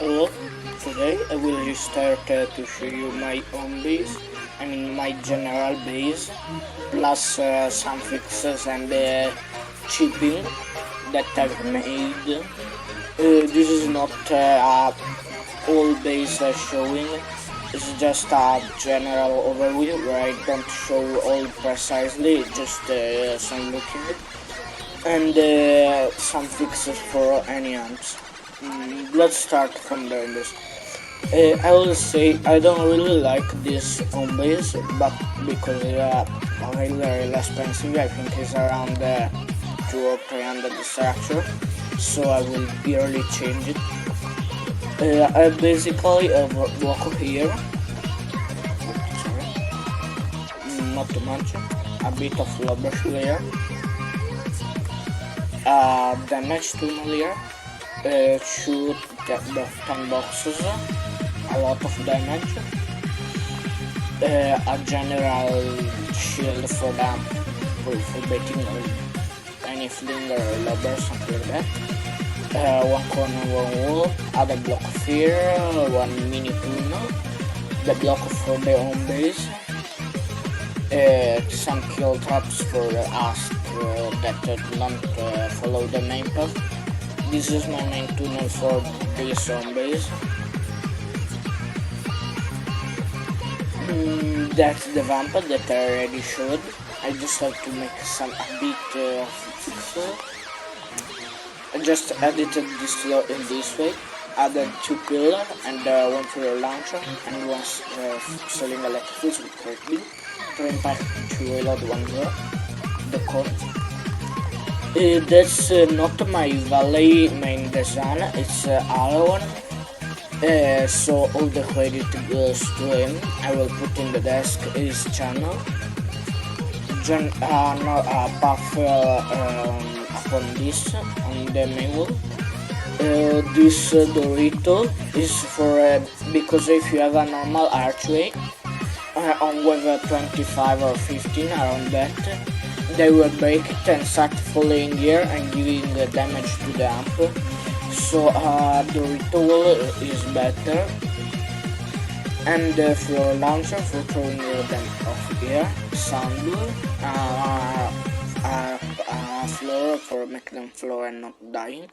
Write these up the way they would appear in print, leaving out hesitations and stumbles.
Hello, today I will restart to show you my own base, my general base, plus some fixes and chipping that I've made. This is not all base showing, it's just a general overview where I don't show all precisely, just some looking and some fixes for any amps. Let's start from the base. I will say I don't really like this home base, but because it's really expensive, I think it's around 2 or 300 structure, so I will barely change it. I basically have a block here, sorry, not too much, a bit of lobber layer, damage tunnel layer, shoot the 10 boxes, a lot of damage, a general shield for them, for baiting any flinger or lobber, something like that. One corner, one wall, other block here, one mini tunnel, the block for the home base, some kill traps for us that don't follow the main path. This is my main tunnel for this home base. That's the vamp that I already showed. I just have to make a bit of fixes. I just edited this floor in this way. Added 2 pillar and 1 pillar launcher and 1 cylinder electric with correctly to impact to reload 1 door. The core. That's not my Valley main design, it's our one. So all the credit goes to him. I will put in the desk his channel. Buff upon this on the main wall. This Dorito is for because if you have a normal archway on whether 25 or 15 around that, they will break it and start falling in here and giving damage to the amp. So the ritual is better, and the floor launcher for throwing them off here, sound floor for making them floor and not dying.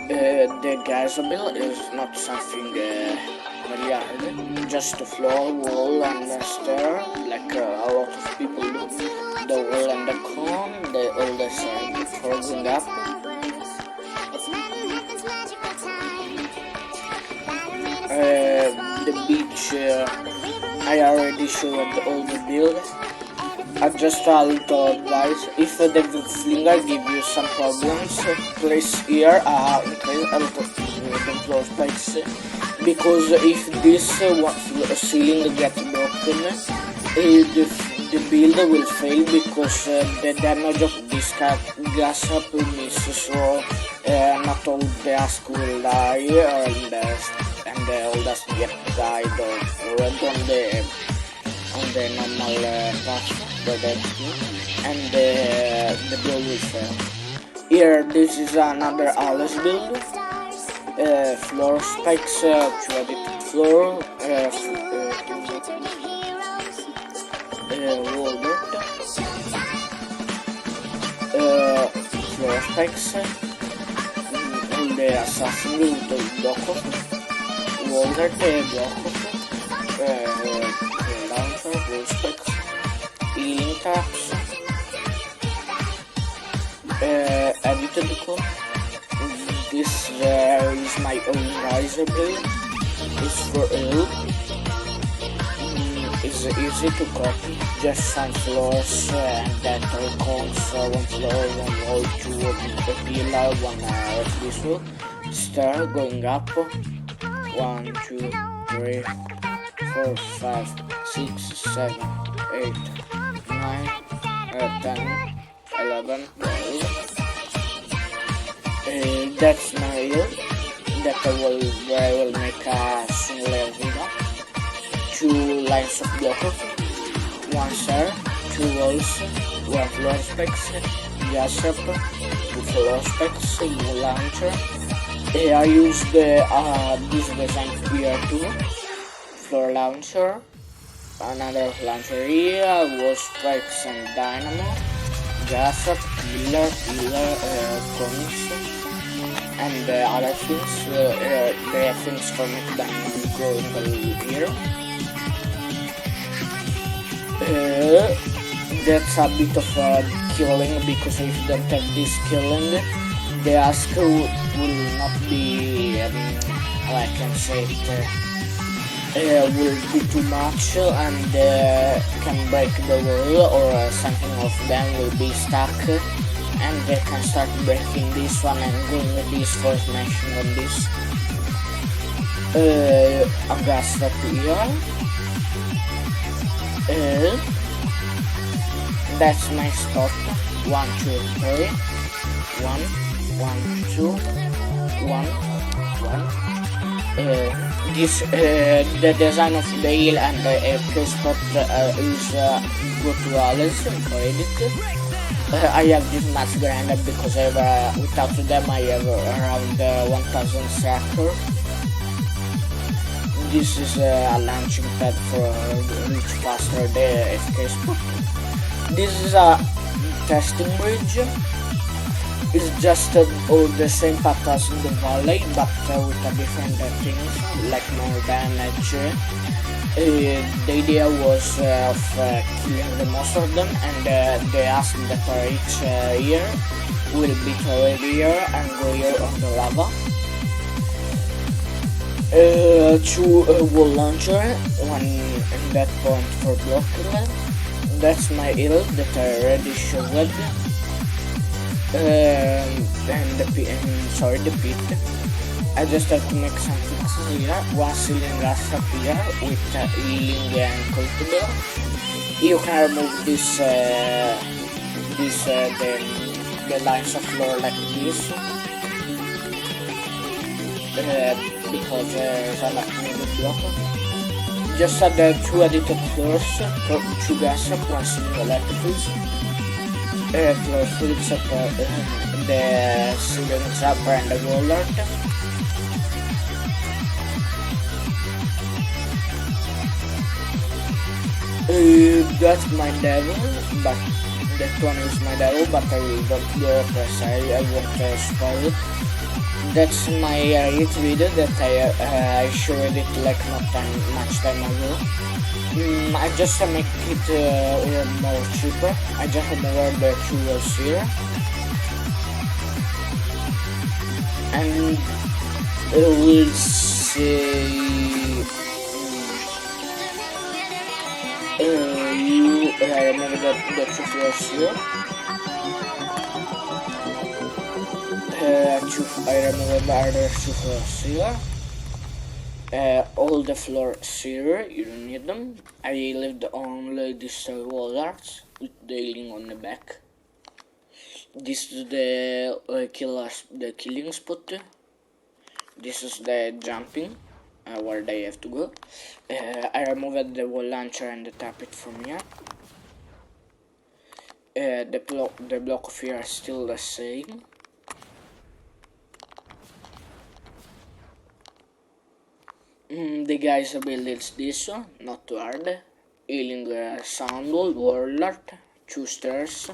The gas bill is not something very hard, just the floor, wall and the stair, like a lot of people do. The wall and the cone, all the side for going up. The beach, I already showed all the build. Just a little advice: if the flinger gives you some problems, place here a little floor spikes, because if this ceiling gets broken, the build will fail because the damage of this gas up will miss, so not all the ask will die and all does get died or on the normal path, and the build will fail. Here, this is another Alice build. Floor spikes to edit floor, wall floor spikes, and the assassin with the block of wall block of launcher, wall spikes, healing traps, edited code. This is my own riser build. It's for help. It's easy to copy. Just some floors and that all cones. 1 floor, 1 wall, 2 pillar, 1 this wall. Stair going up. 1, 2, 3, 4, 5, 6, 7, 8, 9, 10, 11, 12. That's my reel that I will make a single video. 2 lines of blocks, 1 stair, 2 walls, 1 floor specs, gas up, 2 floor specs, 1 launcher, I used this design here too. Floor launcher, another launcher here, wall spikes and dynamo, gas up, pillar, coins, and other things. There are things for make dynamo going here. That's a bit of killing, because if you don't have this killing, the desk will not be, how I can say it, will be too much and can break the wall, or something of them will be stuck and they can start breaking this one and going with this for smashing on this. I'm gonna stop here. That's my spot. 1, 2, 3. 1, 1, 2, 1, 1. This the design of the hill and the play spot is good to Alice for edit. I have this much grinder because without them I have around 1000 circles. This is a launching pad for reach faster the FK spot. This is a testing bridge. It's just all the same path as in the valley, but with a different things, like more damage. The idea was of killing the most of them, and the asks that are each here will be thrown here and go here on the lava. Two wall launcher, one in that point for blocking. That's my hill that I already showed. And the pit. I just have to make some fixes here. One ceiling glass up here with healing and cultivar. You can remove the lines of floor like this. Because I like the block. Just add the 2 edited floors, 2 gas up, 1 ceiling electricals. Floor flips up the ceilings up and the wall art. That's my devil, but that one is my devil, but I will don't go press, I won't spoil it. That's my hit video that I showed it like not much time ago. I just make it more cheaper. I just remove the 2 walls here. And we'll see. I remove the 2 floors here. I remove the other 2 floors here. All the floors here, you don't need them. I left only these wall arts with the healing on the back. This is the killing spot. This is the jumping, where they have to go. I removed the wall launcher and tap it from here. The block of here is still the same. The guys build this one, not too hard. Healing sound wall art, 2 stairs,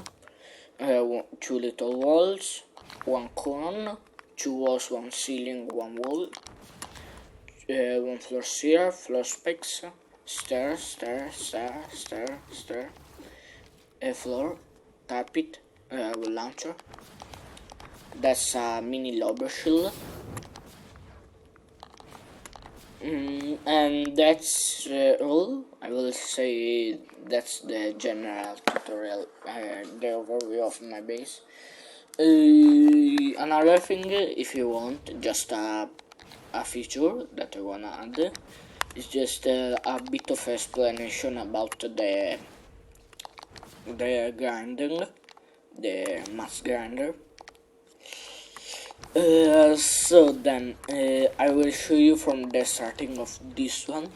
2 little walls, 1 cone, 2 walls, 1 ceiling, 1 wall, 1 floor here, floor specs, stair, floor, tap it, wall launcher. That's a mini lobber shield. And that's all. I will say that's the general tutorial, the overview of my base. Another thing, if you want, just a feature that I wanna add, is just a bit of explanation about the grinding, the mass grinder. So then I will show you from the starting of this one.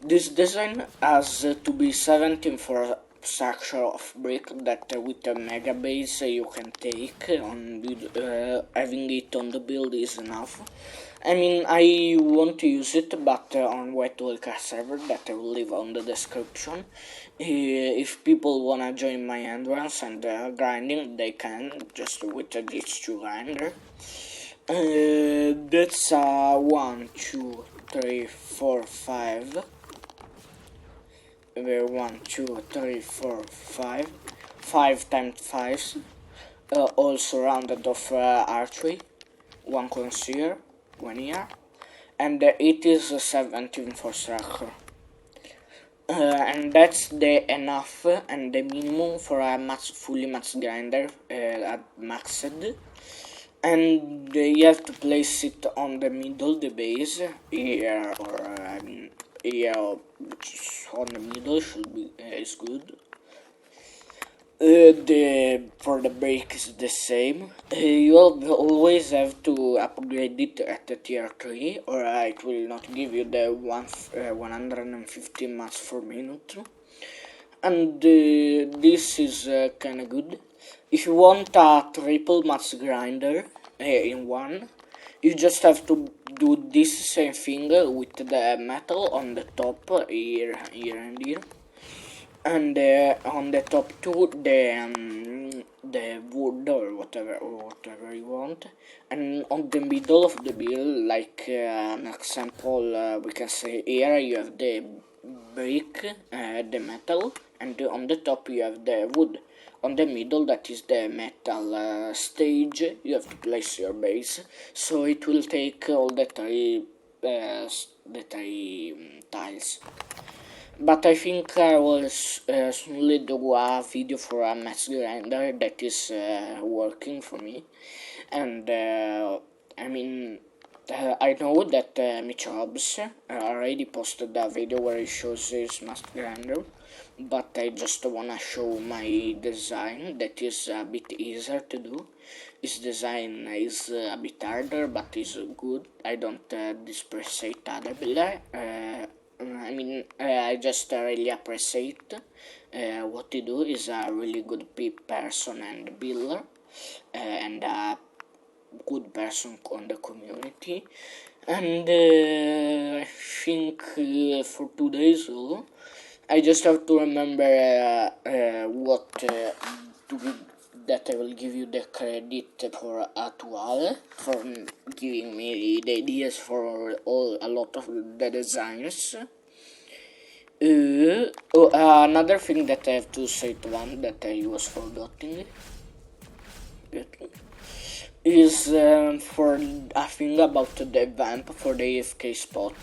This design has to be 17 structure of brick that with a mega base you can take on having it on the build is enough. I mean, I want to use it, but on White Wildcard server that I will leave on the description. If people wanna join my endurance and grinding, they can just with a H2 grinder. That's 1, 2, 3, 4, 5. 1, 2, 3, 4, 5. 5 times 5. All surrounded of archery. 1 concealer, 1 here. And it is 17 for structure. And that's the enough and the minimum for a fully max grinder at maxed. And you have to place it on the middle, the base, here, or I mean, here, on the middle should be is good. For the brake is the same. You will always have to upgrade it at the tier 3, or it will not give you the 150 mats per minute. And this is kinda good. If you want a triple mats grinder in one, you just have to do this same thing with the metal on the top, here and here. And on the top two, the wood or whatever you want, and on the middle of the build, like an example, we can say here you have the brick, the metal, and on the top you have the wood. On the middle, that is the metal stage, you have to place your base, so it will take all the three tiles. But I think I will soonly do a video for a mass grinder that is working for me. And I mean, I know that Michabs already posted a video where he shows his mass grinder, but I just wanna show my design that is a bit easier to do. His design is a bit harder, but is good. I don't disappreciate other builder. I mean, I just really appreciate what he do. Is a really good person and builder, and a good person on the community. And I think for today's all, I just have to remember what that I will give you the credit for Atual for giving me the ideas for a lot of the designs. Another thing that I have to say to one that I was forgetting is for a thing about the vamp for the AFK spot.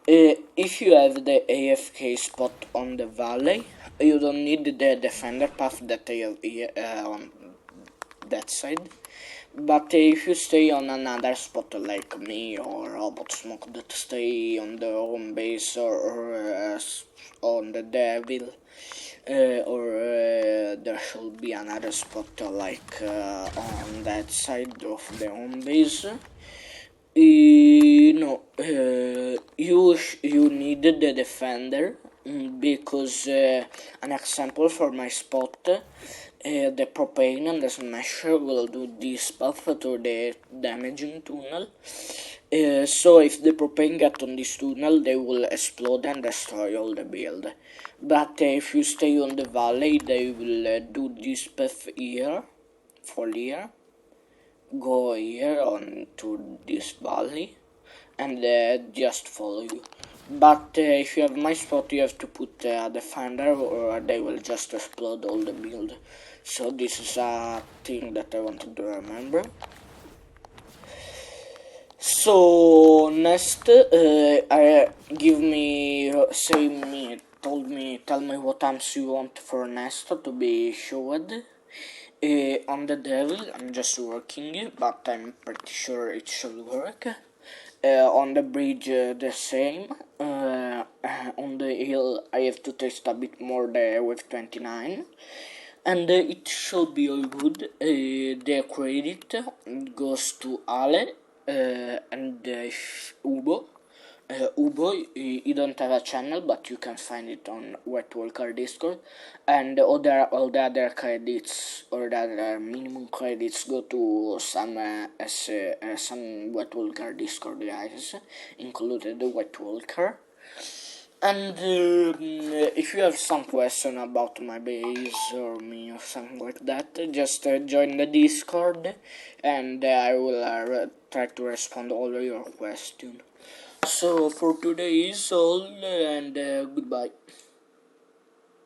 If you have the AFK spot on the valley, you don't need the defender path that I have here, on that side. But if you stay on another spot like me or Robot Smoke that stay on the home base or on the Devil, or there should be another spot like on that side of the home base. No, you need the defender because an example for my spot, the propane and the smasher will do this path to the damaging tunnel. So if the propane get on this tunnel, they will explode and destroy all the build. But if you stay on the valley, they will do this path here, for here. Go here on to this valley and just follow you. But if you have my spot, you have to put a defender or they will just explode all the build. So this is a thing that I wanted to remember. So next, tell me what amps you want for next to be showed. On the devil, I'm just working, but I'm pretty sure it should work. On the bridge, the same. On the hill, I have to test a bit more there with 29. And it should be all good. The credit goes to Ale and Ubo Ubo, you don't have a channel, but you can find it on Wet Walker Discord, and all the other credits or the other minimum credits go to some Wet Walker Discord guys, included the Wet Walker. And if you have some question about my base or me or something like that, just join the Discord, and I will try to respond all your questions. So for today is all, and goodbye.